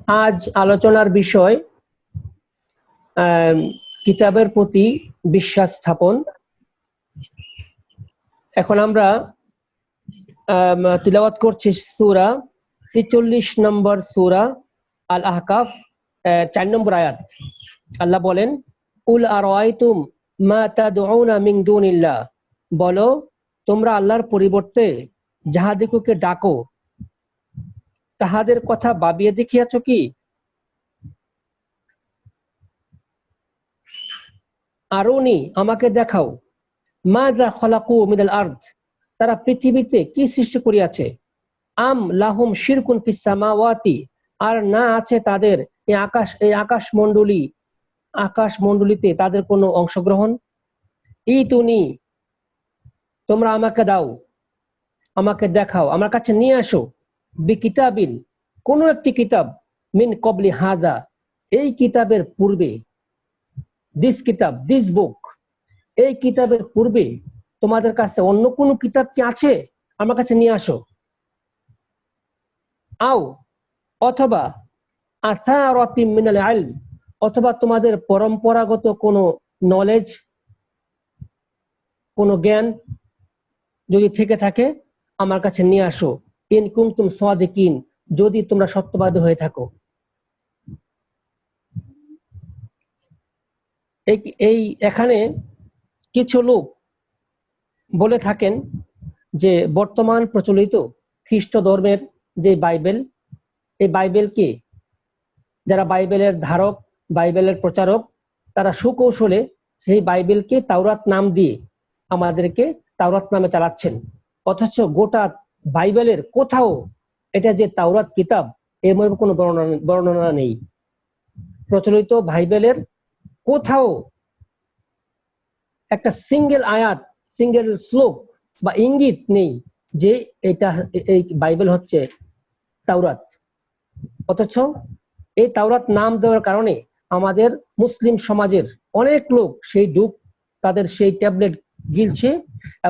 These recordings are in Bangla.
আজ আলোচনার বিষয় কিতাবের প্রতি বিশ্বাস স্থাপন। এখন আমরা তিলাওয়াত করছি সূরা ৪৬ নম্বর সূরা আল আহকাফ ৪ নম্বর আয়াত। আল্লাহ বলেন, কুল আরাআইতুম মা তাদউনা মিন দুনিল্লাহ, বলো তোমরা আল্লাহর পরিবর্তে যাহাদিগকে ডাকো তাহাদের কথা ভাবিয়া দেখিয়াছ কি? আরুনি, আমাকে দেখাও, মাযা খলাকু মিনাল আরদ, তারা পৃথিবীতে কি সৃষ্টি করিয়াছে। আম লাহুম শিরকুন ফিস সামাওয়াতি, আর না আছে তাদের এই আকাশমণ্ডলীতে তাদের কোনো অংশগ্রহণ। ইতুনি, তোমরা আমাকে দাও, আমাকে দেখাও, আমার কাছে নিয়ে আসো, বিকিতাবিন, কোন একটি কিতাব, মিন কবলি হাদা, এই কিতাবের পূর্বে, দিস বুক, এই কিতাবের পূর্বে তোমাদের কাছে অন্য কোনো কিতাব কি আছে? আমার কাছে নিয়ে আসো। আও, অথবা আসারাতিম মিনাল ইলম, অথবা তোমাদের পরম্পরাগত কোনো নলেজ, কোনো জ্ঞান যদি থেকে থাকে আমার কাছে নিয়ে আসো। ইন কুনতুম সাদিকিন, যদি তোমরা সত্যবাদী হয়ে থাকো। এখানে কিছু লোক বলে থাকেন যে বর্তমান প্রচলিত খ্রিস্ট ধর্মের যে বাইবেল, এই বাইবেলকে যারা বাইবেলের ধারক, বাইবেলের প্রচারক, তারা সুকৌশলে সেই বাইবেলকে তাওরাত নাম দিয়ে আমাদেরকে তাওরাত নামে চালাচ্ছেন। অথচ গোটা বাইবেলের কোথাও এটা যে তাওরাত কিতাব এর মধ্যে কোনো বর্ণনা নেই। প্রচলিত বাইবেলের কোথাও একটা সিঙ্গেল আয়াত, সিঙ্গেল শ্লোক বা ইঙ্গিত নেই যে এই বাইবেল হচ্ছে তাওরাত। অথচ এই তাওরাত নাম দেওয়ার কারণে আমাদের মুসলিম সমাজের অনেক লোক তাদের সেই ট্যাবলেট গিলছে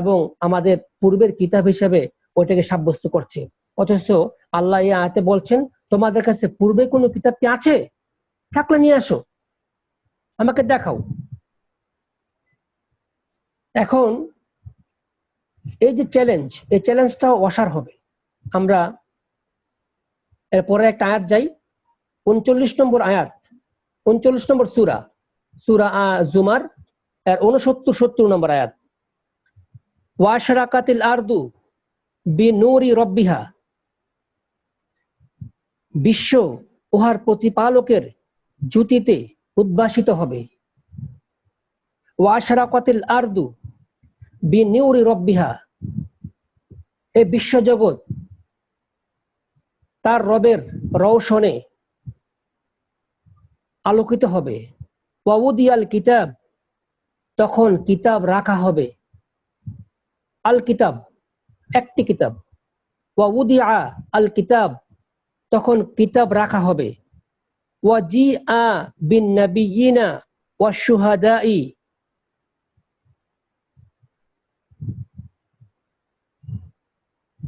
এবং আমাদের পূর্বের কিতাব হিসেবে ওইটাকে সাব্যস্ত করছে। অথচ আল্লাহ এই আয়াতে বলছেন, তোমাদের কাছে পূর্বে কোনো কিতাব কি আছে? থাকলে নিয়ে আসো, আমাকে দেখাও। এখন এই যে চ্যালেঞ্জ, এই চ্যালেঞ্জটাও অসার হবে। আমরা এরপরে একটা আয়াত যাই, ৩৯ নম্বর আয়াত, ৩৯ নম্বর সূরা জুমার এর ৬৯-৭০ নম্বর আয়াত। ওয়াশরাকাতিল আরদু বিনূরি রব্বিহা, বিশ্ব উহার প্রতিপালকের জ্যোতিতে উদ্ভাসিত হবে। ওয়াশরাকাতিল আরদু বিনূরি রব্বিহা, এই বিশ্বজগৎ তার রবের রৌশনে আলোকিত হবে। ওয়াউদিয়াল কিতাব, তখন কিতাব রাখা হবে। আল কিতাব, একটি কিতাব। ওয়াউদিয়া আল কিতাব, তখন কিতাব রাখা হবে। ওয়াজিআ বিন নাবিয়িনা ওয়াশ-শুহাদাই,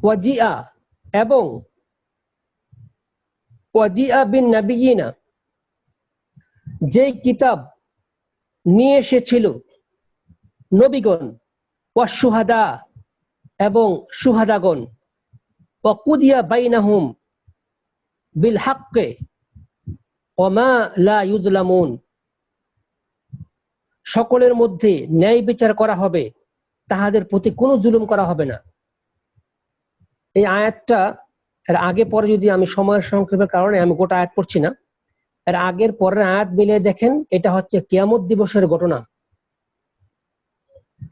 ওয়াজিআ এবং ওয়াজিআ বিন নাবিয়িনা, যেই কিতাব নিয়ে এসেছিল নবীগণ, ওয়াশ-শুহাদা এবং শুহাদাগণ, ওয়াকুদিয়া বাইনাহুম বিল হাক্কি ওয়া মা লা ইউযলামুন, সকলের মধ্যে ন্যায় বিচার করা হবে, তাহাদের প্রতি কোনো জুলুম করা হবে না। এই আয়াতটা এর আগে পরে যদি আমি সময়ের সংক্ষেপের কারণে আমি গোটা আয়াত পড়ছি না, এর আগের পরের আয়াত মিলিয়ে দেখেন, এটা হচ্ছে কিয়ামত দিবসের ঘটনা।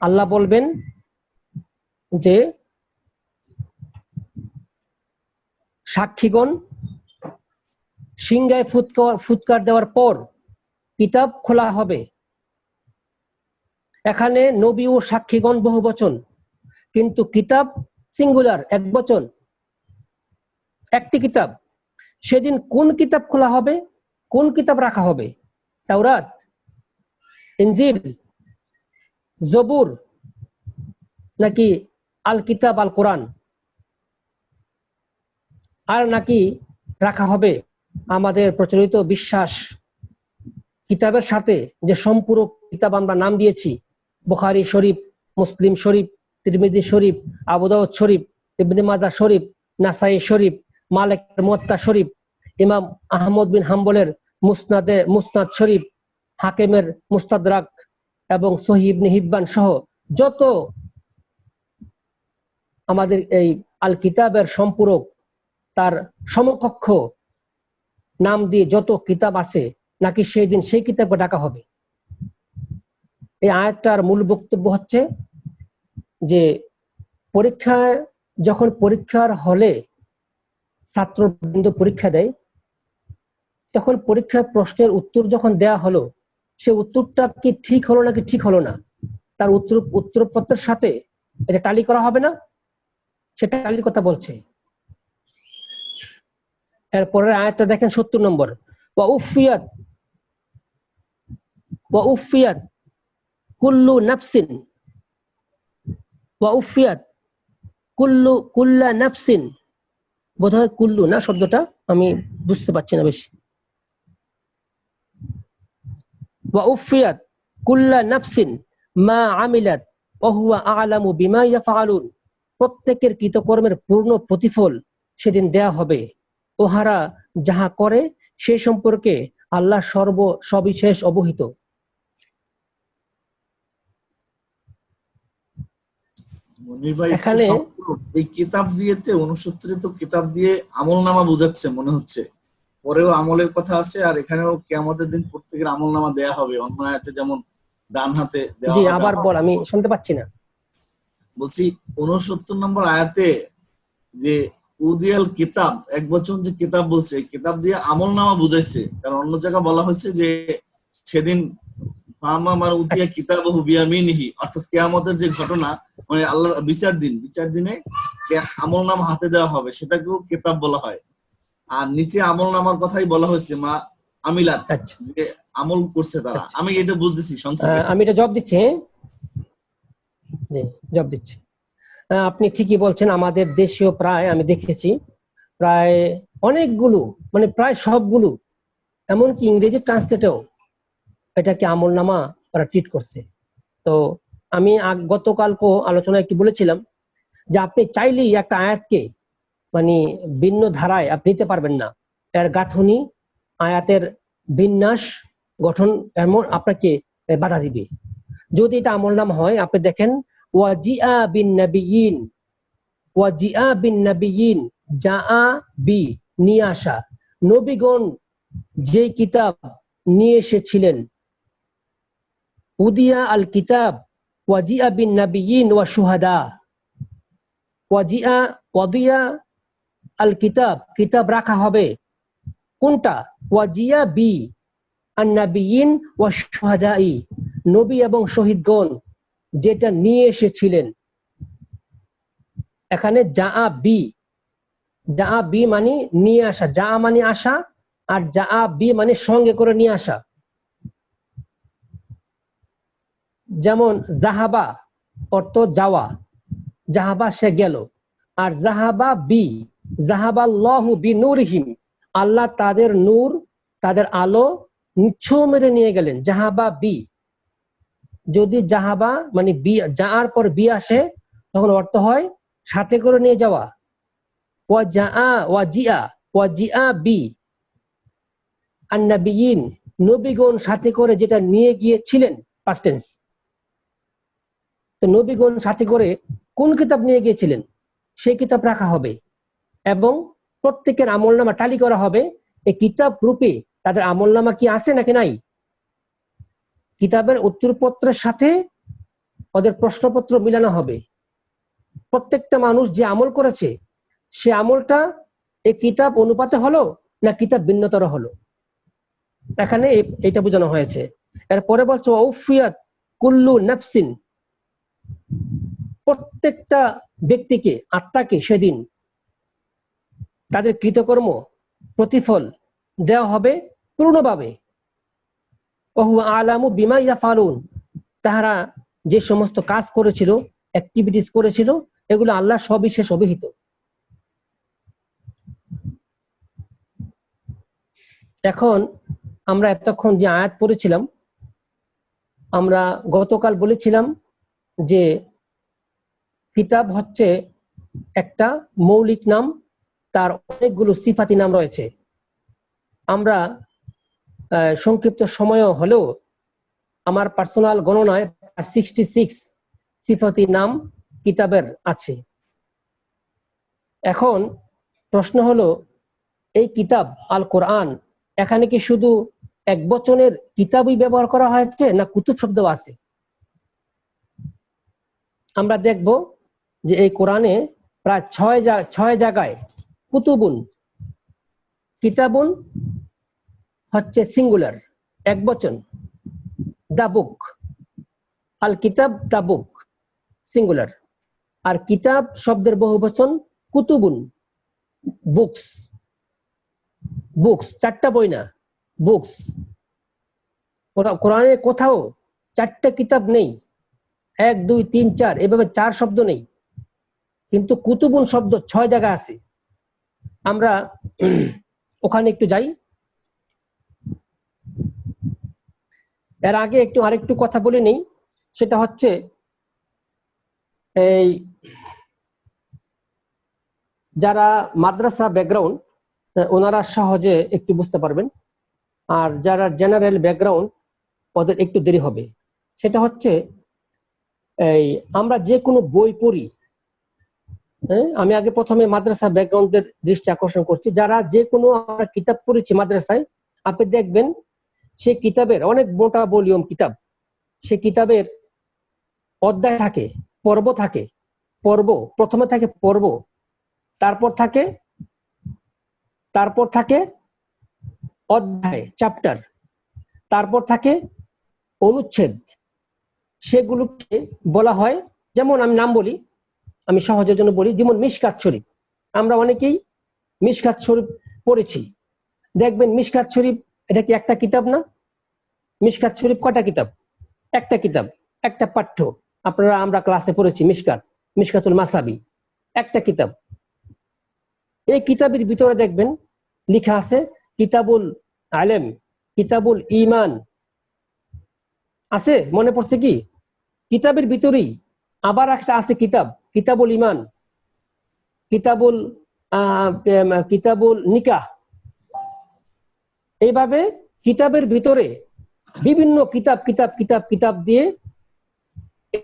আল্লাহ বলবেন যে সাক্ষীগণ সিংহায় ফুৎকার দেওয়ার পর কিতাব খোলা হবে। এখানে নবী ও সাক্ষীগণ বহু বচন, কিন্তু কিতাব সিঙ্গুলার, এক বচন, একটি কিতাব। সেদিন কোন কিতাব খোলা হবে, কোন কিতাব রাখা হবে? তাওরাত, ইনজিল, জবুর, নাকি আল কিতাব আল কোরআন? আর নাকি রাখা হবে আমাদের প্রচলিত বিশ্বাস কিতাবের সাথে যে সম্পূরক কিতাব আমরা নাম দিয়েছি, বুখারী শরীফ, মুসলিম শরীফ, তিরমিজি শরীফ, আবু দাউদ শরীফ, ইবনে মাজাহ শরীফ, নাসাই শরীফ, মালিকের মুওয়াত্তা শরীফ, ইমাম আহমদ বিন হাম্বলের মুসনাদ শরীফ, হাকিমের মুস্তাদরাক এবং সহিহ ইবনে হিব্বান সহ যত আমাদের এই আল কিতাবের সম্পূরক তার সমকক্ষ নাম দিয়ে যত কিতাব আছে, নাকি সেই দিন সেই কিতাবকে ডাকা হবে। এই আয়াতটার মূল বক্তব্য হচ্ছে যে পরীক্ষায় যখন পরীক্ষার হলে ছাত্রবৃন্দ পরীক্ষা দেয়, তখন পরীক্ষার প্রশ্নের উত্তর যখন দেয়া হলো, সে উত্তরটা কি ঠিক হলো নাকি ঠিক হলো না, তার উত্তরপত্রের সাথে এটা টালি করা হবে না, সেটা টালির কথা বলছে। এরপরের আয়াতটা দেখেন ৭০ নম্বর, ওয়া উফিয়াত কুল্লু নাফসিন ওয়া উফিয়াত কুল্লা নাফসিন, বোধহয় কুল্লু না শব্দটা, আমি বুঝতে পারছি না বেশি। ওয়া উফিয়াত কুল্লা নাফসিন মা আমিলাত ওয়া হুয়া আ'লামু বিমা ইয়াফআলুন, প্রত্যেকের কৃতকর্মের পূর্ণ প্রতিফল সেদিন দেয়া হবে, ওহারা যাহা করে সে সম্পর্কে আল্লাহ সবিশেষ অবহিত। এখানে এই কিতাব দিয়েতে 69 তো কিতাব দিয়ে আমলনামা বোঝাচ্ছে মনে হচ্ছে, পরেও আমলের কথা আছে, আর এখানেও কিয়ামতের দিন প্রত্যেকের আমলনামা দেয়া হবে। অন্য আয়াতে যেমন ডান হাতে দেওয়া হবে। জি আবার বল, আমি শুনতে পাচ্ছি না। বলছি 69 নম্বর আয়াতে যে উদিয়াল কিতাব, এক বচন যে কিতাব বলছে, কিতাব দিয়ে আমলনামা বুঝাইছে। কারণ অন্য জায়গায় বলা হয়েছে যে সেদিন উতিয়া কিতাবহু বিয়ামিনিহি, অর্থাৎ কিয়ামতের যে ঘটনা, মানে আল্লাহর বিচার দিনে আমলনামা হাতে দেওয়া হবে, সেটাকেও কিতাব বলা হয়। আর নিচে আমলনামার কথাই বলা হয়েছে মা আমিলাত, যে আমল করছে তারা। আমি এটা বুঝতেছি সংক্ষেপে। আমি এটা জবাব দিচ্ছি। জি জবাব দিচ্ছি। আপনি ঠিকই বলছেন, আমাদের দেশীয় প্রায় আমি দেখেছি প্রায় অনেকগুলো, মানে প্রায় সবগুলো, এমনকি ইংরেজি ট্রান্সলেটেও এটাকে আমলনামা ওরা ট্রিট করছে। তো আমি গতকালকে আলোচনায় একটু বলেছিলাম যে আপনি চাইলেই একটা আয়াতকে মানে ভিন্ন ধারায় আপনি নিতে পারবেন না, এর গাঁথনি, আয়াতের বিন্যাস, গঠন এমন আপনাকে বাধা দিবে। যদি এটা আমলনামা হয়, আপনি দেখেন ওয়াজিআ বিন নাবিয়িন, জাআ বি নিয়ে আসা, নবীগণ যে কিতাব নিয়ে এসেছিলেন, উদিয়া আল কিতাব ওয়াজিআ বিন নাবিয়িন ওয়া শুহাদা, ওয়াদিয়া আল কিতাব, কিতাব রাখা হবে কোনটা, ওয়াজিয়া বি আন নাবিয়িন ওয়া শুহাদাই, নবী এবং শহীদগণ যেটা নিয়ে এসেছিলেন। এখানে জাআ বি মানে নিয়ে আসা, জাআ মানে আসা, আর জাআ বি মানে সঙ্গে করে নিয়ে আসা। যেমন জাহাবা অর্থ যাওয়া, জাহাবা সে গেল, আর জাহাবাল্লাহু বিনূরিহিম, আল্লাহ তাদের নূর, তাদের আলো নিচ্ছু মেরে নিয়ে গেলেন। জাহাবা বি, যদি জাহাবা মানে বি, যার পর বি আসে, তখন অর্থ হয় সাথে করে নিয়ে যাওয়া। ওয়াজিআ বি আন-নাবিয়িন, নবীগণ সাথে করে যেটা নিয়ে গিয়েছিলেন, পাস্ট টেন্স। তো নবীগণ সাথে করে কোন কিতাব নিয়ে গিয়েছিলেন, সেই কিতাব রাখা হবে এবং প্রত্যেকের আমলনামা টালি করা হবে। এই কিতাব রূপে তাদের আমলনামা কি আছে নাকি নাই, কিতাবের উত্তরপত্রের সাথে ওদের প্রশ্নপত্র মিলানো হবে। প্রত্যেকটা মানুষ যে আমল করেছে, সে আমলটা এই কিতাব অনুপাতে হলো না কিতাব ভিন্নতর হলো, এখানে এটা বোঝানো হয়েছে। এরপরে বলছো উফিয়াত কুল্লু নাফসিন, প্রত্যেকটা ব্যক্তিকে, আত্মাকে সেদিন তাদের কৃতকর্ম প্রতিফল দেওয়া হবে পূর্ণভাবে। ওহু আলামু বিমা ইয়াফালুন, তাহারা যে সমস্ত কাজ করেছিল, অ্যাক্টিভিটিস করেছিল, এগুলো আল্লাহ সবিশেষ অবহিত। এখন আমরা এতক্ষণ যে আয়াত পড়েছিলাম, আমরা গতকাল বলেছিলাম যে কিতাব হচ্ছে একটা মৌলিক নাম, তার অনেকগুলো সিফাতি নাম রয়েছে। আমরা সংক্ষিপ্ত সময় হলেও আমার পার্সোনাল গণনায় 66 সিফাতি নাম কিতাবের আছে। এখন প্রশ্ন হলো, এই কিতাব আল কোরআন, এখানে কি শুধু এক বচনের কিতাবই ব্যবহার করা হয়েছে না কুতুব শব্দ আছে? আমরা দেখব যে এই কোরআনে প্রায় 6 জায়গায় কুতুবুন, কিতাবুন হচ্ছে সিঙ্গুলার, এক বচন, দা বুক, আল কিতাব দা বুক সিঙ্গুলার, আর কিতাব শব্দের বহু বচন কুতুবুন, বুকস। বুকস 4টা বই না, বুকস। কোরআনে কোথাও 4টা কিতাব নেই, 1 2 3 4 এভাবে 4 শব্দ নেই, কিন্তু কুতুবুন শব্দ 6 জায়গায় আছে। আমরা ওখানে একটু যাই। এর আগে আরেকটু কথা বলে নেই, সেটা হচ্ছে এই যারা মাদ্রাসা ব্যাকগ্রাউন্ড ওনারা সহজে একটু বুঝতে পারবেন, আর যারা জেনারেল ব্যাকগ্রাউন্ড ওদের একটু দেরি হবে। সেটা হচ্ছে এই আমরা যে কোনো বই পড়ি, আমি আগে প্রথমে মাদ্রাসা ব্যাকগ্রাউন্ডের দৃষ্টি আকর্ষণ করছি। যারা যে কোনো আমরা কিতাব পড়েছি মাদ্রাসায়, আপনি দেখবেন সেই কিতাবের অনেক মোটা ভলিউম কিতাব, সে কিতাবের অধ্যায় থাকে, পর্ব থাকে, পর্ব প্রথমে থাকে পর্ব, তারপর থাকে অধ্যায়, চ্যাপ্টার, তারপর থাকে অনুচ্ছেদ। সেগুলোকে বলা হয়, যেমন আমি নাম বলি, আমি সহজের জন্য বলি, যেমন মিশকাত শরীফ। আমরা অনেকেই মিশকাত শরীফ পড়েছি। দেখবেন মিশকাত শরীফ এটা কি একটা কিতাব না? মিশকাত শরীফ কয়টা কিতাব? একটা কিতাব, একটা পাঠ্য। আমরা ক্লাসে পড়েছি মিশকাতুল মাসাবি, একটা কিতাব। এই কিতাবের ভিতরে দেখবেন লেখা আছে কিতাবুল আলেম, কিতাবুল ঈমান আছে। মনে পড়ছে কি? কিতাবের ভিতরেই আবার আছে কিতাবুল ঈমান, কিতাবুল নিকাহ। এইভাবে কিতাবের ভিতরে বিভিন্ন কিতাব দিয়ে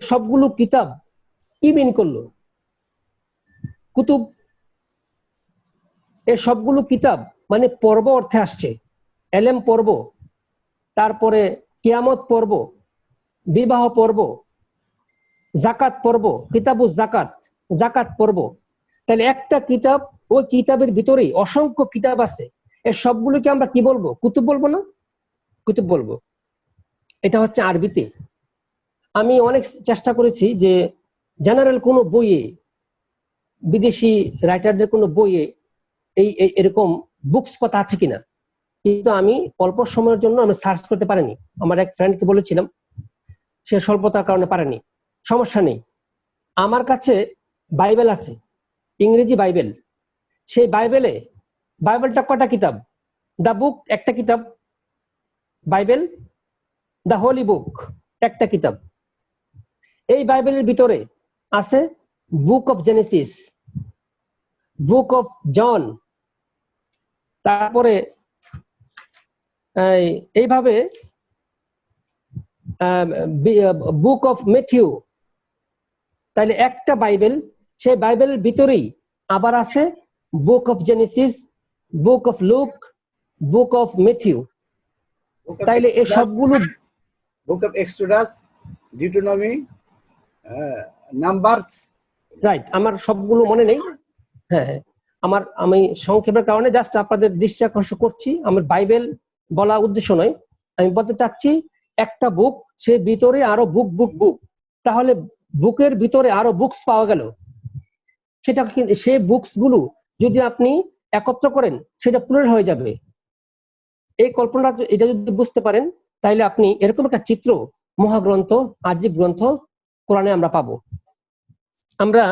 সবগুলো কিতাব কি মিন করলো? কুতুব। এই সবগুলো কিতাব মানে পর্ব অর্থে আসছে। এলেম পর্ব, তারপরে কিয়ামত পর্ব, বিবাহ পর্ব, জাকাত পর্ব, কিতাবুজ জাকাত পর্ব। তাহলে একটা কিতাব, ওই কিতাবের ভিতরেই অসংখ্য কিতাব আছে। এই সবগুলোকে আমরা কি বলবো? কুতুব বলবো না? কুতুব বলবো। এটা হচ্ছে আরবিতে। আমি অনেক চেষ্টা করেছি যে জেনারেল কোনো বইয়ে, বিদেশি রাইটারদের কোনো বইয়ে এরকম বুকস কথা আছে কিনা, কিন্তু আমি অল্প সময়ের জন্য আমি সার্চ করতে পারিনি। আমার এক ফ্রেন্ডকে বলেছিলাম, সে স্বল্পতার কারণে পারেনি। সমস্যা নেই, আমার কাছে বাইবেল আছে, ইংরেজি বাইবেল। সেই বাইবেলটা কটা কিতাব? দা বুক একটা কিতাব, বাইবেল দা হোলি বুক একটা কিতাব। এই বাইবেলের ভিতরে আছে book of Genesis, book of John, তারপরে এইভাবে বুক অফ ম্যাথিউ। তাহলে একটা বাইবেল, সেই বাইবেলের ভিতরেই আবার আছে book of Genesis, book of Luke, book of Matthew. তাইলে এই সবগুলো, book of Exodus, Deuteronomy, numbers, right. আমার সবগুলো মনে নেই। হ্যাঁ, আমি সংক্ষেপের কারণে জাস্ট আপনাদের দৃষ্টি আকর্ষণ করছি। আমার বাইবেল বলা উদ্দেশ্য নয়, আমি বলতে চাচ্ছি একটা বুক, সে ভিতরে আরো বুক। তাহলে বুকের ভিতরে আরো বুকস পাওয়া গেল। সেটা সেই বুকস গুলো যদি আপনি একত্র করেন, সেটা প্লুরাল হয়ে যাবে। এই কল্পনা, এটা যদি বুঝতে পারেন, তাহলে আপনি এরকম একটা চিত্র, মহাগ্রন্থ, আজীব গ্রন্থ কোরআনে আমরা পাবো। আমরা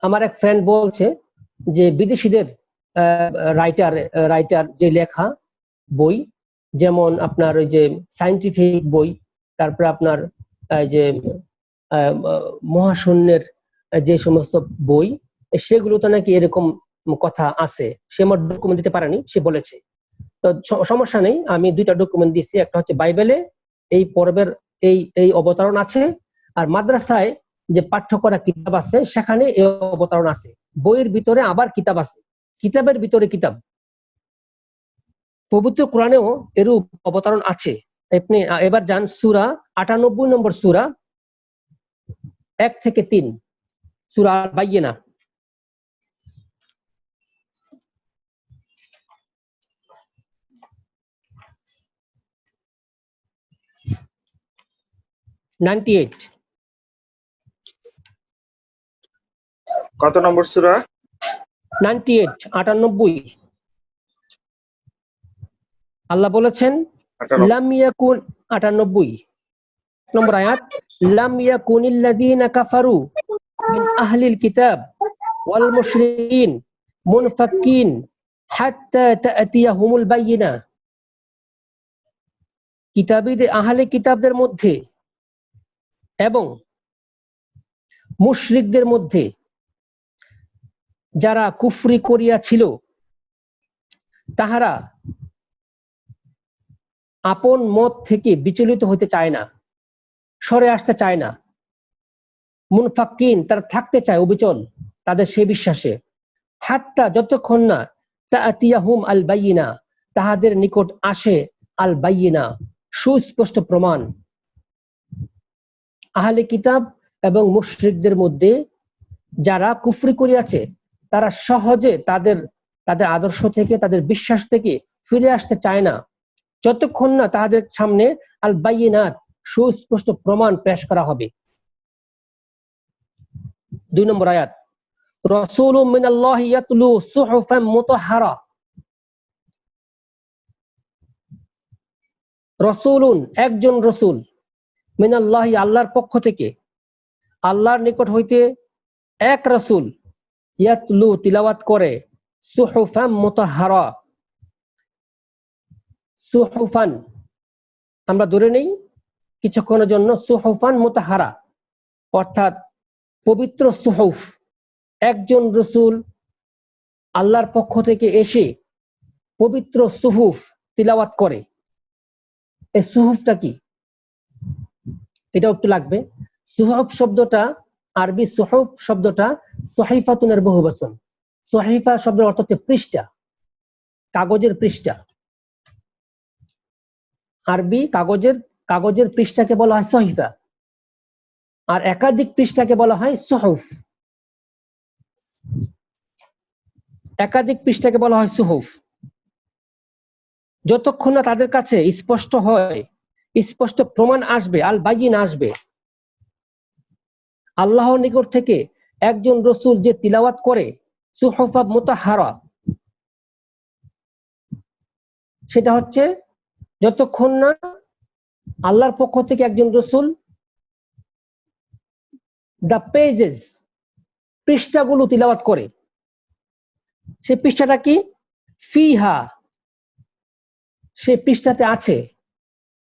আমার এক ফ্রেন্ড বলছে যে বিদেশিদের রাইটার যে লেখা বই, যেমন আপনার ওই যে সায়েন্টিফিক বই, তারপরে আপনার যে মহাশূন্যের যে সমস্ত বই, সেগুলোতে নাকি এরকম কথা আছে। সে আমার ডকুমেন্ট দিতে পারেনি, সে বলেছে। তো সমস্যা নেই, আমি 2টা ডকুমেন্ট দিচ্ছি। একটা হচ্ছে বাইবেলে এই পর্বের এই অবতারণ আছে, আর মাদ্রাসায় যে পাঠ্য করা কিতাব আছে সেখানে এই অবতারণ আছে। বইয়ের ভিতরে আবার কিতাব আছে, কিতাবের ভিতরে কিতাব। পবিত্র কোরআনেও এরূপ অবতারণ আছে। আপনি এবার যান সূরা 98 নম্বর সূরা 1 থেকে 3, সূরা আল বাইয়িনা। কত নম্বর সূরা? 98 98। আল্লাহ বলেছেন লাম ইয়াকুন 98 নম্বর আয়াত, লাম ইয়াকুনিল্লাযীনা কাফারু মিন আহলিল কিতাব ওয়াল মুশরিকিন মুনফাক্কিন হাত্তা তা'তিয়াহুমুল বাইয়িনা। কিতাবীদের, আহলে কিতাবদের মধ্যে এবং মুশরিকদের মধ্যে যারা কুফরি করিয়াছিল, তাহারা আপন মত থেকে বিচলিত হতে চায় না, সরে আসতে চায় না। মুনফাক্কিন, তারা থাকতে চায় অবিচল তাদের সেই বিশ্বাসে। হাত্তা, যতক্ষণ না তা'তিয়াহুম আল বাইয়িনা, তাহাদের নিকট আসে আল বাইয়িনা, সুস্পষ্ট প্রমাণ। আহলে কিতাব এবং মুশরিকদের মধ্যে যারা কুফরি করিয়াছে, তারা সহজে তাদের আদর্শ থেকে, তাদের বিশ্বাস থেকে ফিরে আসতে চায় না, যতক্ষণ না তাদের সামনে আল বাইয়িনাত, সুস্পষ্ট প্রমাণ পেশ করা হবে। 2 নম্বর আয়াত, রাসূলুম মিনাল্লাহি ইয়াতলু সুহুফাম মুতাহহারা। রাসূলুন, একজন রাসূল, মিনাল্লাহি, আল্লাহর পক্ষ থেকে, আল্লাহর নিকট হইতে এক রাসূল, ইয়াতলু, তিলাওয়াত করে, সুহুফাম মুতাহহারা। সুহুফান আমরা ধরে নেই কিছুক্ষণের জন্য, সুহুফান মুতাহহারা অর্থাৎ পবিত্র সুহুফ। একজন রাসূল আল্লাহর পক্ষ থেকে এসে পবিত্র সুহুফ তিলাওয়াত করে। এই সুহুফটা কি, এটা একটু লাগবে। সুহুফ শব্দটা, আরবি সুহুফ শব্দটা সহিফাতুনের বহুবচন। সহিফা শব্দের অর্থ হচ্ছে পৃষ্ঠা, কাগজের পৃষ্ঠা। আরবি কাগজের পৃষ্ঠাকে বলা হয় সহিফা, আর একাধিক পৃষ্ঠাকে বলা হয় সুহুফ। একাধিক পৃষ্ঠাকে বলা হয় সুহুফ। যতক্ষণ না তাদের কাছে স্পষ্ট হয়, স্পষ্ট প্রমাণ আসবে, আল বাইয়িনা আসবে, আল্লাহর নিকট থেকে একজন রাসূল যে তিলাওয়াত করে সুহুফা মুতাহহারা, সেটা হচ্ছে যতক্ষণ না আল্লাহর পক্ষ থেকে একজন রাসূল দা পেজেস, পৃষ্ঠাগুলো তিলাওয়াত করে। সেই পৃষ্ঠাটা কি, ফিহা, সেই পৃষ্ঠাতে আছে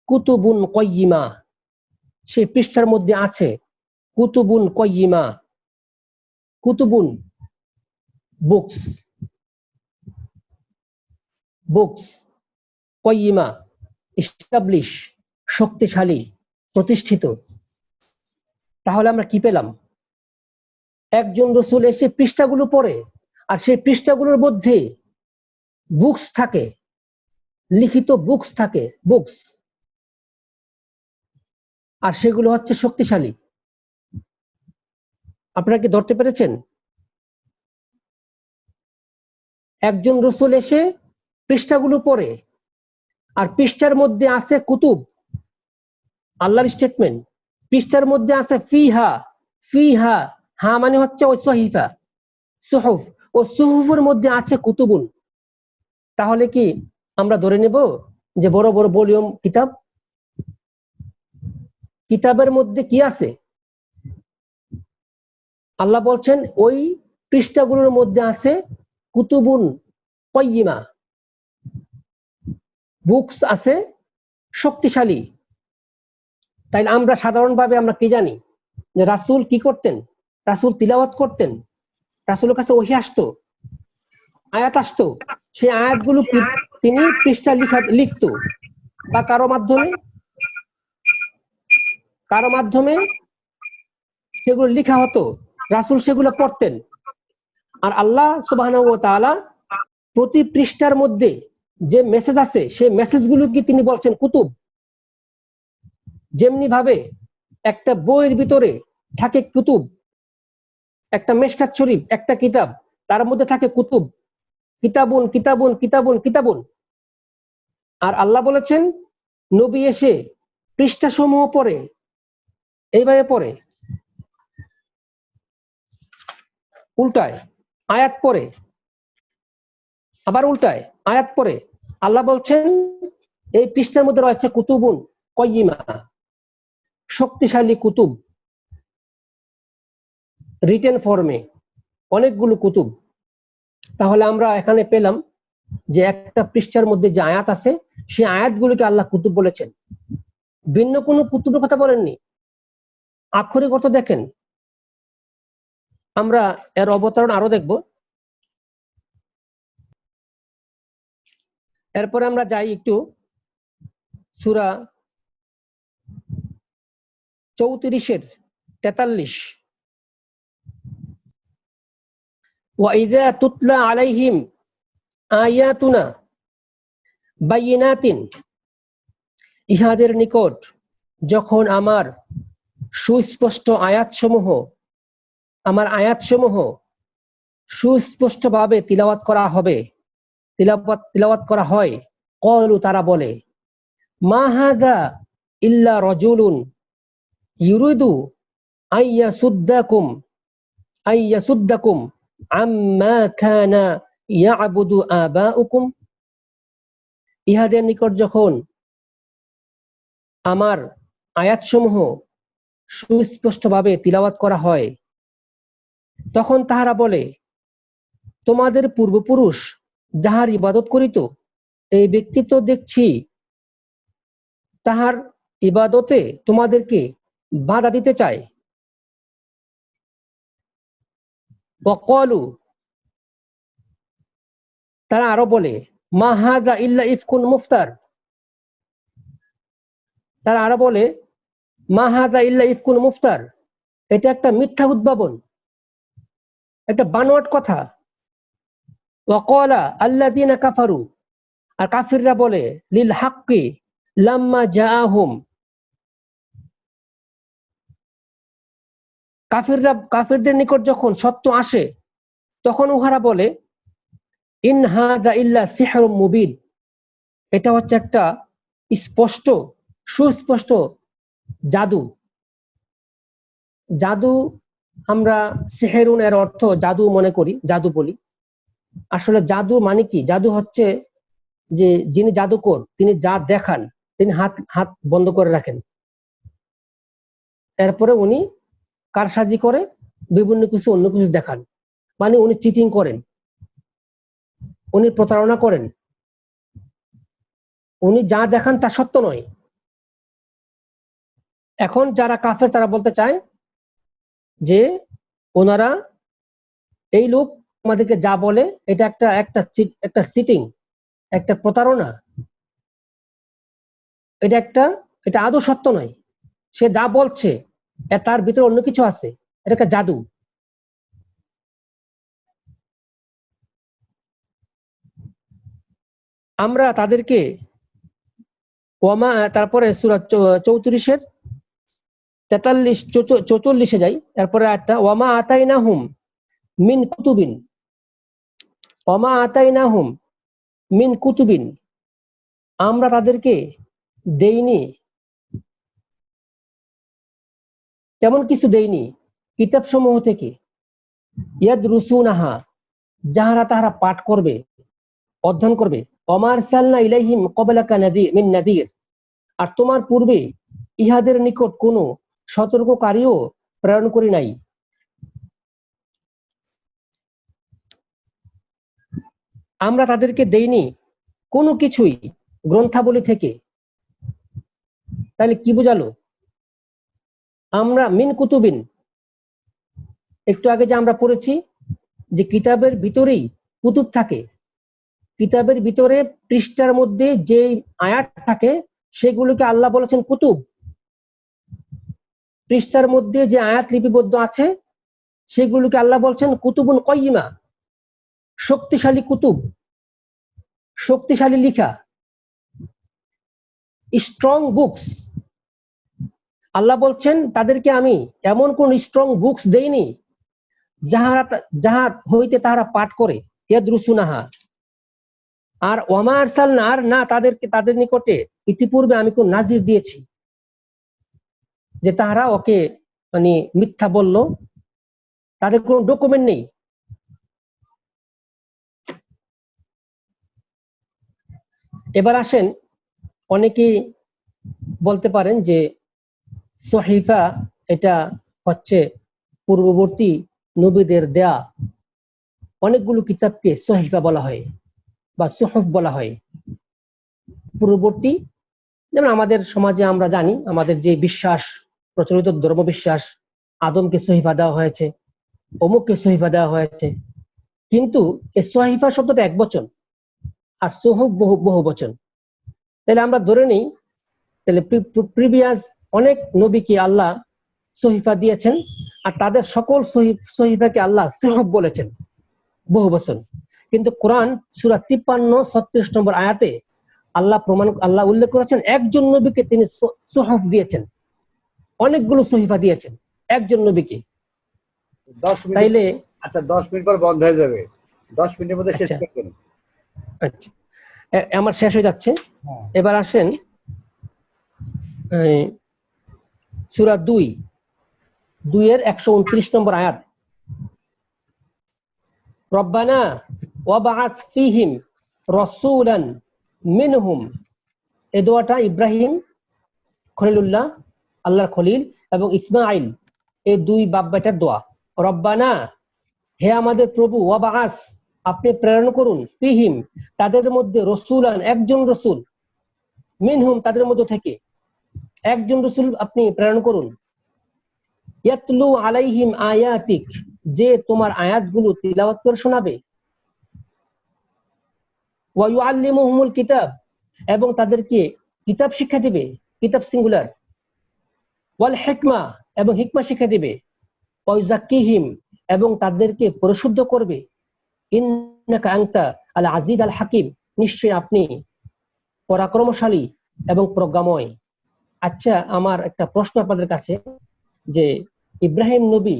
কুতুবুন কাইয়্যিমা, সেই পৃষ্ঠার মধ্যে আছে কুতুবুন কাইয়্যিমা। কুতুবুন, বুকস, কাইয়্যিমা, এস্টাবলিশ, শক্তিশালী, প্রতিষ্ঠিত। তাহলে আমরা কি পেলাম? একজন রাসূল এসে পৃষ্ঠাগুলো পড়ে, আর সেই পৃষ্ঠাগুলোর মধ্যে বুকস থাকে, লিখিত বুকস থাকে, বুকস, আর সেগুলো হচ্ছে শক্তিশালী। আপনারা কি ধরতে পেরেছেন? একজন রাসূল এসে পৃষ্ঠাগুলো পড়ে, আর পৃষ্ঠার মধ্যে আছে কুতুব, আল্লাহর স্টেটমেন্ট। পৃষ্ঠার মধ্যে আছে ফিহা, ফিহা, হা মানে হচ্ছে ওই সহিফা, সুহুফ, ও সুহুফের মধ্যে আছে কুতুবুন। তাহলে কি আমরা ধরে নেব যে বড় বড় ভলিউম কিতাব? কিতাবের মধ্যে কি আছে? আল্লাহ বলছেন ওই পৃষ্ঠাগুলোর মধ্যে আছে কুতুবুন, কয়্যিমা, বুকস আছে শক্তিশালী। তাই আমরা সাধারণভাবে আমরা কি জানি যে রাসূল কি করতেন? রাসূল তিলাওয়াত করতেন, রাসূলের কাছে ওহী আসতো, আয়াত আসতো, সেই আয়াতগুলো তিনি পৃষ্ঠা লিখতো বা কারো মাধ্যমে সেগুলো লেখা হতো, রাসূল সেগুলো পড়তেন। আর আল্লাহ সুবহানাহু ওয়া তাআলা প্রতি পৃষ্ঠার মধ্যে যে মেসেজ আছে সেই মেসেজগুলোকে তিনি বলছেন কুতুব। যেমনি ভাবে একটা বইয়ের ভিতরে থাকে কুতুব, একটা মিশকাত শরীফ একটা কিতাব, তার মধ্যে থাকে কুতুব, কিতাবুন কিতাবুন কিতাবুন কিতাবুন। আর আল্লাহ বলেছেন নবী এসে পৃষ্ঠাসমূহ পড়ে, এইভাবে পড়ে, উল্টায় আয়াত পড়ে, আবার উল্টায় আয়াত পড়ে। আল্লাহ বলছেন এই পৃষ্ঠার মধ্যে রয়েছে কুতুবুন কয়্যিমা, শক্তিশালী কুতুব, রিটেন ফর্মে অনেকগুলো কুতুব। তাহলে আমরা এখানে পেলাম যে একটা পৃষ্ঠার মধ্যে যে আয়াত আছে সেই আয়াতগুলোকে আল্লাহ কুতুব বলেছেন, ভিন্ন কোনো কুতুবের কথা বলেননি। আক্ষরিক অর্থ দেখেন, আমরা এর অবতারণ আরো দেখব। এরপরে আমরা যাই একটু সূরা 34-43। ওয়াইযা তুতলা আলাইহিম আয়াতুনা বাইয়িনাতিন, ইহাদের নিকট যখন আমার সুস্পষ্ট আয়াতসমূহ সুস্পষ্টভাবে তিলাওয়াত করা হয়, ক্বালু তারা বলে, মা হাযা ইল্লা রাজুলুন ইউরিদু আইয়াসুদ্দাকুম আম্মা কানা ইয়াবুদু আবাউকুম। ইহাদের নিকট যখন আমার আয়াতসমূহ সুস্পষ্টভাবে তিলাওয়াত করা হয় তখন তাহারা বলে, তোমাদের পূর্বপুরুষ যাহার ইবাদত করিত এই ব্যক্তি তো দেখছি তাহার ইবাদতে তোমাদেরকে বাধা দিতে চায়। ওয়াকালু, তারা আরো বলে, মা হাযা ইল্লা ইফকুন মুফতার, তারা আরো বলে মা হাযা ইল্লা ইফকুন মুফতার, এটা একটা মিথ্যা উদ্ভাবন, একটা বানোয়াট কথা। ওয়াকালা আল্লাযীনা কাফারু, আর কাফিররা বলে, লিল হাক্কি লাম্মা জাআহুম, কাফিরদের নিকট যখন সত্য আসে তখন উহারা বলে, ইন হাযা ইল্লা সিহরুম মুবিন, এটা হচ্ছে একটা সুস্পষ্ট জাদু। জাদু আমরা সিহরুন এর অর্থ জাদু মনে করি, জাদু বলি। আসলে জাদু মানে কি? জাদু হচ্ছে যে যিনি জাদুকর তিনি যা দেখান, তিনি হাত বন্ধ করে রাখেন, এরপরে উনি কারসাজি করে বিভিন্ন কিছু অন্য কিছু দেখান, মানে উনি চিটিং করেন, উনি প্রতারণা করেন, উনি যা দেখান তা সত্য নয়। এখন যারা কাফের তারা বলতে চায় যে ওনারা, এই লোক আমাদেরকে যা বলে এটা একটা চিটিং, একটা প্রতারণা, এটা আদৌ সত্য নয়, সে যা বলছে তার ভিতরে অন্য কিছু আছে, এটা একটা জাদু। আমরা তাদেরকে তারপরে সূরা 34-44 যাই, তারপরে একটা ওয়ামা আতাইনাহুম মিন কুতুবিন, আমরা তাদেরকে দেইনি, তেমন কিছু দেইনি কিতাব সমূহ থেকে, ইয়াদরুসুনাহা, যাহারা তাহারা পাঠ করবে, অধ্যয়ন করবে, ওমা আরসালনা ইলাইহিম ক্বাবলাকা মিন নাযীর, আর তোমার পূর্বে ইহাদের নিকট কোনো সতর্ককারীও প্রেরণ করি নাই। আমরা তাদেরকে দেইনি কোনো কিছুই গ্রন্থাবলী থেকে। তাহলে কি বোঝালো? আমরা মিন কুতুবিন, একটু আগে যে আমরা পড়েছি যে কিতাবের ভিতরেই কুতুব থাকে, কিতাবের ভিতরে পৃষ্ঠার মধ্যে যে আয়াত থাকে সেগুলোকে আল্লাহ বলেছেন কুতুব। পৃষ্ঠার মধ্যে যে আয়াত লিপিবদ্ধ আছে সেগুলোকে আল্লাহ বলছেন কুতুবুন কাইয়িমা, শক্তিশালী কুতুব, শক্তিশালী লিখা, স্ট্রং বুকস। আল্লাহ বলছেন তাদেরকে আমি এমন কোন স্ট্রং বুকস দেইনি যাহা হইতে তাহারা পাঠ করে, ইয়াদরুসুনাহা। আর ওয়ামা আরসালনা, আর না তাদের নিকটে ইতিপূর্বে আমি কোন নাজির দিয়েছি যে তাহারা ওকে মানে মিথ্যা বলল, তাদের কোনো ডকুমেন্ট নেই। এবার আসেন, অনেকেই বলতে পারেন যে সহিফা এটা হচ্ছে পূর্ববর্তী নবীদের দেয়া অনেকগুলো কিতাবকে সহিফা বলা হয় বা সুহফ বলা হয়। পূর্ববর্তী, যেমন আমাদের সমাজে আমরা জানি, আমাদের যে বিশ্বাস, প্রচলিত ধর্ম বিশ্বাস, আদমকে সহিফা দেওয়া হয়েছে, অমুককে সহিফা দেওয়া হয়েছে, কিন্তু এই সহিফা শব্দটা এক বচন আর সুহফ বহু বচন। তাহলে আমরা ধরে নিই তাহলে প্রিভিয়াস অনেক নবীকে আল্লাহ সহিফা দিয়েছেন আর তাদের সকল সহিফাকে আল্লাহ সুহফ বলেছেন, বহু বচন। কিন্তু কোরআন সূরা 53-36 নম্বর আয়াতে আল্লাহ উল্লেখ করেছেন একজন নবীকে তিনি সুহফ দিয়েছেন, অনেকগুলো সহিফা দিয়েছেন একজন নবীকে। 10 মিনিট, তাইলে আচ্ছা 10 মিনিট পর বন্ধ হয়ে যাবে, 10 মিনিটের মধ্যে শেষ করবেন। আচ্ছা, আমার শেষ হয়ে যাচ্ছে। এবার আসেন সূরা 2-এর 129 নম্বর আয়াত, রব্বানা ওয়াবআথ ফীহিম রাসূলান মিনহুম। এই দোয়াটা ইব্রাহিম খলিলুল্লাহ, আল্লাহর খলিল, এবং ইসমাঈল, এই দুই বাপ বেটার দোয়া। রব্বানা, হে আমাদের প্রভু, ওয়াবআথ, আপনি প্রেরণ করুন, ফীহিম, তাদের মধ্যে, রাসূলান, একজন রাসূল, মিনহুম, তাদের মধ্য থেকে একজন রাসূল আপনি প্রেরণ করুন, ইয়াতলু আলাইহিম আয়াতিক, যে তোমার আয়াতগুলো তিলাওয়াত করে শোনাবে, ওয়া ইউআল্লিমুহুমুল কিতাব, এবং তাদেরকে কিতাব শিক্ষা দিবে, কিতাব সিঙ্গুলার, ওয়াল হিকমা, এবং হিকমা শিক্ষা দিবে, ওয়া ইউযাক্কিহিম, এবং তাদেরকে পরিশুদ্ধ করবে, ইন্নাকা আনতা আল আজিজ আল হাকিম, নিশ্চয় আপনি পরাক্রমশালী এবং প্রজ্ঞাময়। আচ্ছা, আমার একটা প্রশ্ন আপনাদের কাছে, যে ইব্রাহিম নবী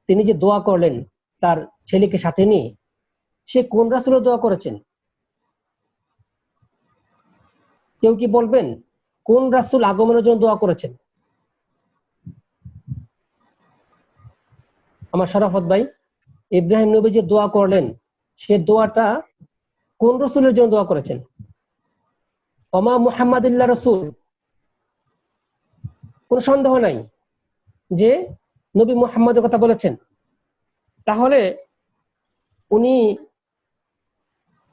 তিনি যে দোয়া করলেন তার ছেলেকে সাথে নিয়ে, সে কোন রাসূলের দোয়া করেছেন? কেউ কি বলবেন কোন রাসূল আগমনের জন্য দোয়া করেছেন? আমার শরাফত ভাই, ইব্রাহিম নবী যে দোয়া করলেন সে দোয়াটা কোন রাসূলের জন্য দোয়া করেছেন? ওমা মুহাম্মাদ ইল্লা রাসূল, কোনো সন্দেহ নাই যে নবী মুহাম্মদের কথা বলেছেন। তাহলে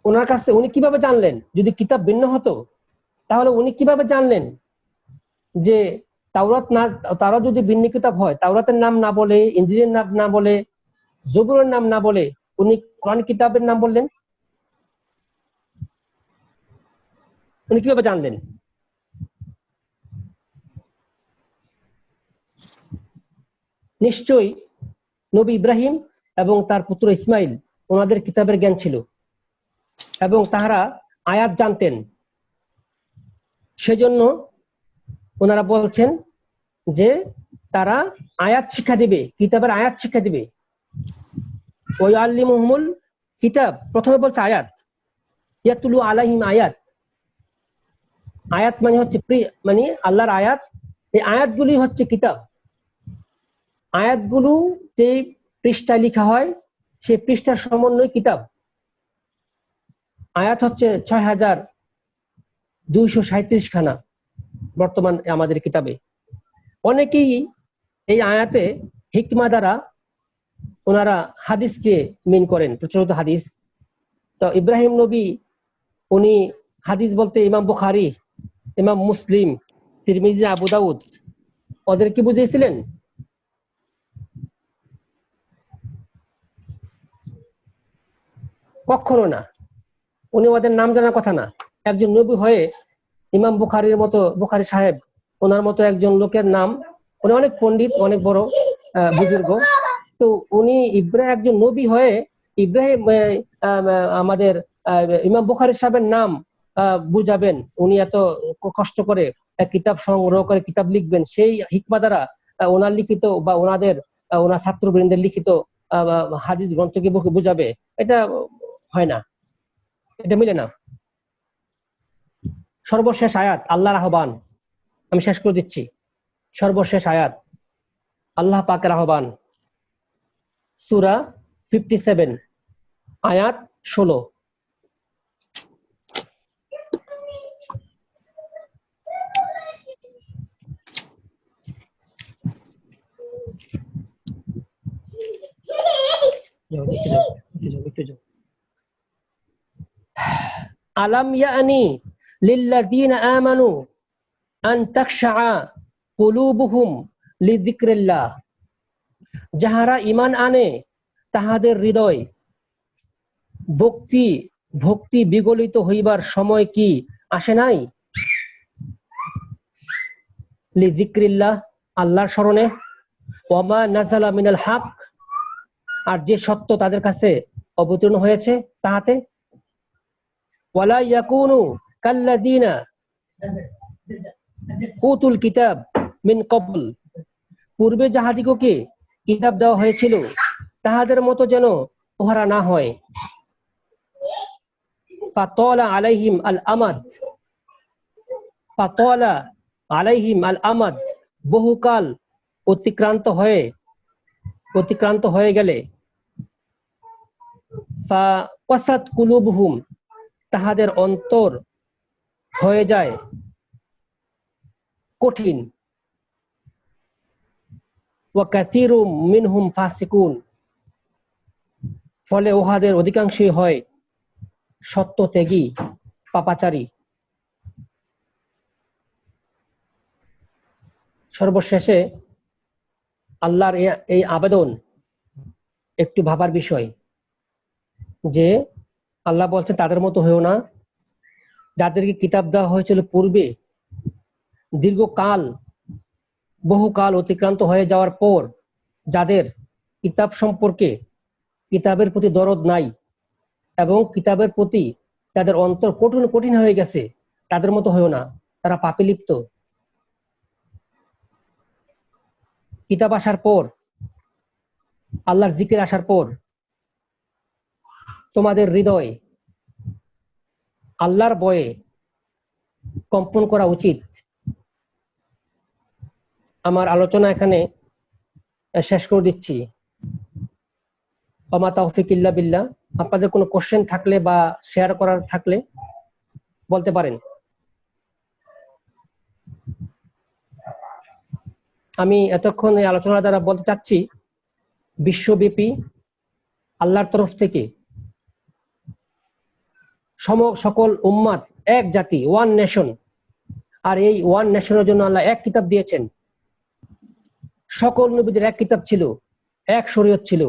ওনার কাছে উনি কিভাবে জানলেন? যদি কিতাব ভিন্ন হতো তাহলে উনি কিভাবে জানলেন যে তাওরাত যদি ভিন্ন কিতাব হয়, তাওরাতের নাম না বলে, ইনজিলের নাম না বলে, জবুরের নাম না বলে উনি কোরআন কিতাবের নাম বললেন? উনি কিভাবে জানলেন? নিশ্চয়ই নবী ইব্রাহিম এবং তার পুত্র ইসমাইল, ওনাদের কিতাবের জ্ঞান ছিল এবং তাহারা আয়াত জানতেন। সেজন্য ওনারা বলছেন যে তারা আয়াত শিক্ষা দিবে, কিতাবের আয়াত শিক্ষা দিবে। ওয়া ইউআল্লিমুহুমুল কিতাব, প্রথমে বলছে আয়াত, ইয়াতলু আলাইহিম আয়াত। আয়াত মানে হচ্ছে মানে আল্লাহর আয়াত, এই আয়াতগুলি হচ্ছে কিতাব। আয়াতগুলো যে পৃষ্ঠায় লেখা হয় সেই পৃষ্ঠার সমন্বয় কিতাব। আয়াত হচ্ছে ৬,২৩৭ খানা বর্তমান আমাদের কিতাবে। অনেকেই এই আয়াতে হিকমা দ্বারা ওনারা হাদিসকে মিন করেন, প্রচলিত হাদিস তো ইব্রাহিম নবী উনি হাদিস বলতে ইমাম বুখারী, ইমাম মুসলিম, তিরমিজি, আবু দাউদ ওদের কি বুঝিয়েছিলেন? কখনো না। উনি ওদের নাম জানার কথা না। একজন নবী হয়ে ইমাম বুখারীর মতো, বুখারী সাহেব ওনার মতো একজন লোকের নাম, উনি অনেক পণ্ডিত, অনেক বড় বুজুর্গ, তো উনি একজন নবী হয়ে ইব্রাহিম আমাদের ইমাম বুখারী সাহেবের নাম বুঝাবেন, উনি এত কষ্ট করে কিতাব সংগ্রহ করে কিতাব লিখবেন, সেই হিকমা দ্বারা ওনার লিখিত বা ওনার ছাত্রবৃন্দের লিখিত হাদিস গ্রন্থকে বুঝাবে, এটা হয় না, এটা মিলে না। সর্বশেষ আয়াত আল্লাহর আহ্বান, আমি শেষ করে দিচ্ছি। সর্বশেষ আয়াত আল্লাহ পাকের আহ্বান, সূরা 57 আয়াত 16। আলাম ইয়ানি লিল্লাযীনা আমানু আন তাখশা কুলুবুহুম লিযিকরিল্লাহ, যাহারা ঈমান আনে তাহাদের হৃদয় ভক্তি বিগলিত হইবার সময় কি আসে নাই? লিযিকরিল্লাহ, আল্লাহর স্মরণে, ওয়ামা নাযালা মিনাল হক, আর যে সত্য তাদের কাছে অবতীর্ণ হয়েছে তাহাতে, ওয়ালা ইয়াকুনু কাল্লাযীনা উতুল কিতাব মিন ক্বাবল, পূর্বে যাহাদিগকে কিতাব দেওয়া হয়েছিল তাহাদের মতো যেন উহারা না হয়। ফাতালা আলাইহিম আল আমাদ, বহুকাল অতিক্রান্ত হয়ে গেলে, ফাকাসাত কুলুবুহুম, তাহাদের অন্তর হয়ে যায় কঠিন, ওয়া কাসীরুম মিনহুম ফাসিকুন, ফলে উহাদের অধিকাংশই হয় সত্যত্যাগী, পাপাচারী। সর্বশেষে আল্লাহর এই আবেদন একটু ভাবার বিষয়, যে আল্লাহ বলছে তাদের মতো হয়েও না, যাদেরকে কিতাব দেওয়া হয়েছিল পূর্বে, বহুকাল অতিক্রান্ত হয়ে যাওয়ার পর যাদের কিতাব সম্পর্কে, কিতাবের প্রতি দরদ নাই এবং কিতাবের প্রতি তাদের অন্তর কঠিন হয়ে গেছে, তাদের মতো হয়েও না, তারা পাপে লিপ্ত। কিতাব আসার পর, আল্লাহর জিকির আসার পর তোমাদের হৃদয় আল্লাহর ভয়ে কম্পন করা উচিত। আমার আলোচনা এখানে শেষ করে দিচ্ছি। ওমা তাওফিক ইল্লা বিল্লাহ। আপনাদের কোনো কোশ্চেন থাকলে বা শেয়ার করার থাকলে বলতে পারেন। আমি এতক্ষণ এই আলোচনার দ্বারা বলতে চাচ্ছি, বিশ্বব্যাপী আল্লাহর তরফ থেকে সকল উম্মাত, এক জাতি, ওয়ান নেশন, আর এই ওয়ান নেশনের জন্য আল্লাহ এক কিতাব দিয়েছেন। সকল নবীদের এক কিতাব ছিল, এক শরীয়ত ছিল,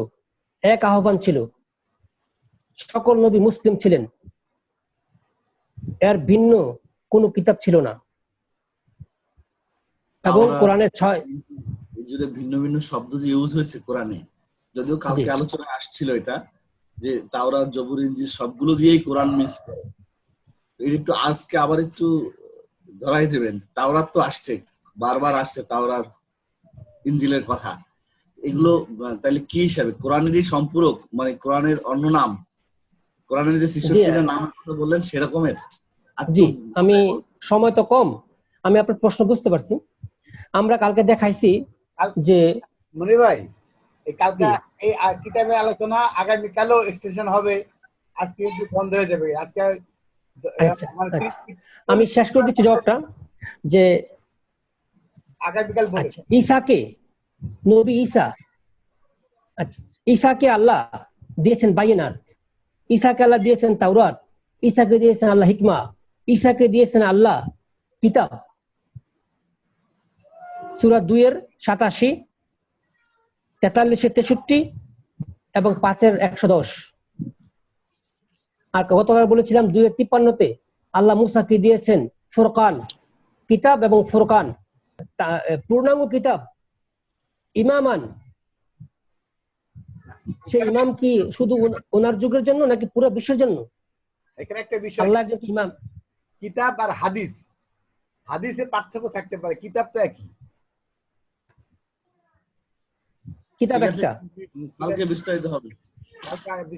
এক আহ্বান ছিল, সকল নবী মুসলিম ছিলেন, এর ভিন্ন কোনো কিতাব ছিল না। এবং কোরআনের 6 ভিন্ন ভিন্ন শব্দ যে ইউজ হয়েছে কোরআনে, যদিও কালকে আলোচনায় আসছিল এটা, যে তাওরাত, জবুর, ইনজিল সবগুলো দিয়েই কোরআন মিক্স করে। একটু আজকে আবার একটু ধরাই দেবেন, তাওরাত তো আসছে, বারবার আসছে তাওরাত, ইনজিলের কথা, এগুলো তাহলে কি হিসাবে কোরআনেরই সম্পূরক, মানে কোরআনের অন্য নাম, কোরআনের যে 66টা নাম কথা বললেন সেরকমের? জি, আমি সময় তো কম, আমি আপনার প্রশ্ন বুঝতে পারছি। আমরা কালকে দেখাইছি যে মনির ভাই, এই কালকে এই কিতাবের আলোচনা আগামীকালও এক্সটেনশন হবে, আজকে একটু বন্ধ হয়ে যাবে। আজকে আমি শেষ করে দিচ্ছি জবাবটা, যে আগামীকাল ঈসাকে, নবী ঈসা, আচ্ছা, ঈসাকে আল্লাহ দিয়েছেন বাইনাত, ঈসাকে আল্লাহ দিয়েছেন তাওরাত, ঈসাকে দিয়েছেন আল্লাহ হিকমা, ঈসাকে দিয়েছেন আল্লাহ কিতাব। সূরা 2 এর 87, 43 এর 63 এবং 5 এর 110। আর গতকাল বলেছিলাম 2 এর 53-তে আল্লাহ মুসাকে দিয়েছেন ফুরকান কিতাব এবং ফুরকান পূর্ণাঙ্গ কিতাব ইমামান। সেই ইমাম কি শুধু ওনার যুগের জন্য নাকি পুরো বিশ্বের জন্য? এখানে একটা বিষয়, আল্লাহ একজন ইমাম। কিতাব আর হাদিস, হাদিসে পার্থক্য থাকতে পারে, কিতাব তো একই। কিতাব ঠিক আছে, একটা। কালকে বিস্তারিত হবে। কালকে